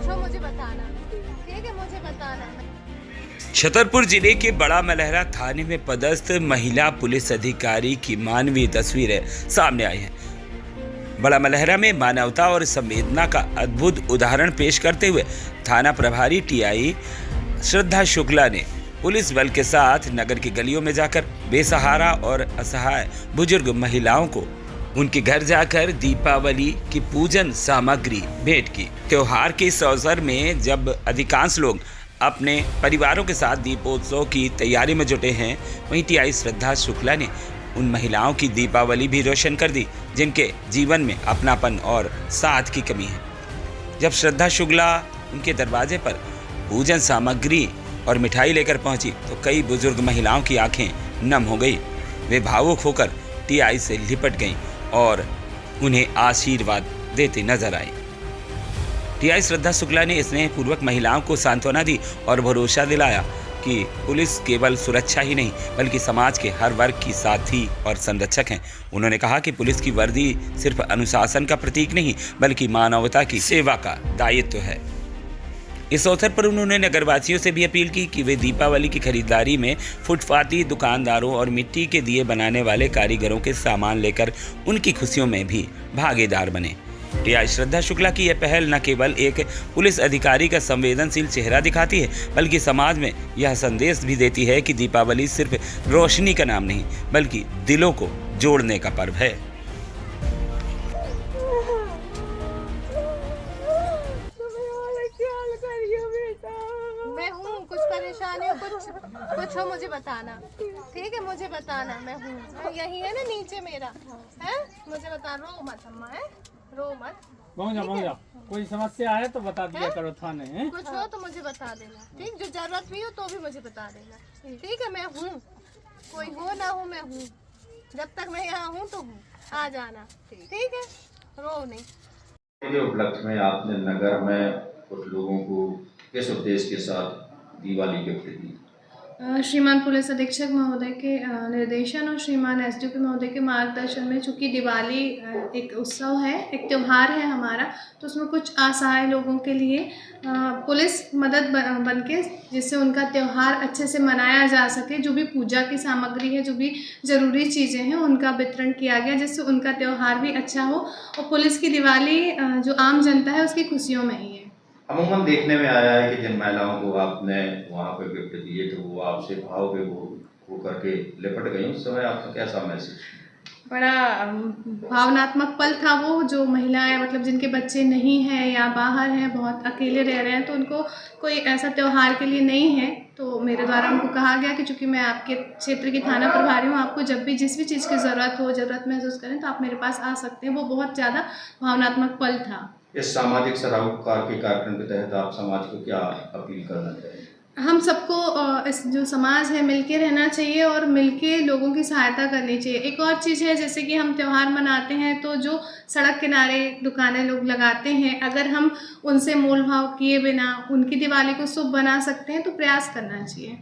हो मुझे बताना, ठीक है, मुझे बताना। छतरपुर जिले के बड़ा मलहरा थाने में पदस्थ महिला पुलिस अधिकारी की मानवीय तस्वीरें सामने आई हैं। बड़ा मलहरा में मानवता और संवेदना का अद्भुत उदाहरण पेश करते हुए थाना प्रभारी टीआई श्रद्धा शुक्ला ने पुलिस बल के साथ नगर की गलियों में जाकर बेसहारा और असहाय बुजुर्ग महिलाओं को उनके घर जाकर दीपावली की पूजन सामग्री भेंट की। त्योहार के इस अवसर में जब अधिकांश लोग अपने परिवारों के साथ दीपोत्सव की तैयारी में जुटे हैं, वहीं टीआई श्रद्धा शुक्ला ने उन महिलाओं की दीपावली भी रोशन कर दी जिनके जीवन में अपनापन और साथ की कमी है। जब श्रद्धा शुक्ला उनके दरवाजे पर पूजन सामग्री और मिठाई लेकर पहुंची तो कई बुजुर्ग महिलाओं की आंखें नम हो गई। वे भावुक होकर टीआई से लिपट गईं और उन्हें आशीर्वाद देती नजर आई। टीआई श्रद्धा शुक्ला ने स्नेहपूर्वक महिलाओं को सांत्वना दी और भरोसा दिलाया कि पुलिस केवल सुरक्षा ही नहीं बल्कि समाज के हर वर्ग की साथी और संरक्षक हैं। उन्होंने कहा कि पुलिस की वर्दी सिर्फ अनुशासन का प्रतीक नहीं बल्कि मानवता की सेवा का दायित्व है। इस अवसर पर उन्होंने नगरवासियों से भी अपील की कि वे दीपावली की खरीदारी में फुटपाती दुकानदारों और मिट्टी के दिए बनाने वाले कारीगरों के सामान लेकर उनकी खुशियों में भी भागीदार बने। टीआई श्रद्धा शुक्ला की यह पहल न केवल एक पुलिस अधिकारी का संवेदनशील चेहरा दिखाती है बल्कि समाज में यह संदेश भी देती है कि दीपावली सिर्फ रोशनी का नाम नहीं बल्कि दिलों को जोड़ने का पर्व है। मैं हूँ, कुछ परेशानी हो, कुछ हो मुझे बताना, ठीक है, मुझे बताना। मैं हूँ, यही है ना नीचे मेरा है, मुझे बता। रो मत अम्मा, है रो मत। जा कोई समस्या है तो बता दिया करो थाने हैं? कुछ हो तो मुझे बता देना, ठीक, जो जरूरत भी हो तो भी मुझे बता देना, ठीक है। मैं हूँ, कोई हो ना हो, मैं हूँ, जब तक मैं यहाँ हूँ तो हूँ, आ जाना, ठीक है, रो नहीं। के उपलक्ष्य में आपने नगर में कुछ लोगों को किस उद्देश्य के साथ दिवाली गिफ्ट दी? श्रीमान पुलिस अधीक्षक महोदय के निर्देशन और श्रीमान एसडीपी महोदय के मार्गदर्शन में, चूँकि दिवाली एक उत्सव है, एक त्यौहार है हमारा, तो उसमें कुछ असहाय लोगों के लिए पुलिस मदद बन के जिससे उनका त्यौहार अच्छे से मनाया जा सके, जो भी पूजा की सामग्री है, जो भी ज़रूरी चीज़ें हैं, उनका वितरण किया गया जिससे उनका त्यौहार भी अच्छा हो और पुलिस की दिवाली जो आम जनता है उसकी खुशियों में ही है। अमूमन देखने में आया है कि जिन महिलाओं को आपने वहाँ पे गिफ्ट दिए तो वो आपसे भाव पे वो करके लिपट गई, उस समय आपका कैसा महसूस? बड़ा भावनात्मक पल था वो। जो महिलाएं मतलब जिनके बच्चे नहीं हैं या बाहर हैं, बहुत अकेले रह रहे हैं, तो उनको कोई ऐसा त्यौहार के लिए नहीं है, तो मेरे द्वारा उनको कहा गया कि चूँकि मैं आपके क्षेत्र की थाना प्रभारी हूँ, आपको जब भी जिस भी चीज़ की ज़रूरत महसूस करें तो आप मेरे पास आ सकते हैं। वो बहुत ज़्यादा भावनात्मक पल था। इस सामाजिक सरोकार के कार्यक्रम के तहत आप समाज को क्या अपील करना चाहिए? हम सबको इस जो समाज है मिलके रहना चाहिए और मिलके लोगों की सहायता करनी चाहिए। एक और चीज़ है, जैसे कि हम त्यौहार मनाते हैं तो जो सड़क किनारे दुकानें लोग लगाते हैं, अगर हम उनसे मोल भाव किए बिना उनकी दिवाली को शुभ बना सकते हैं तो प्रयास करना चाहिए।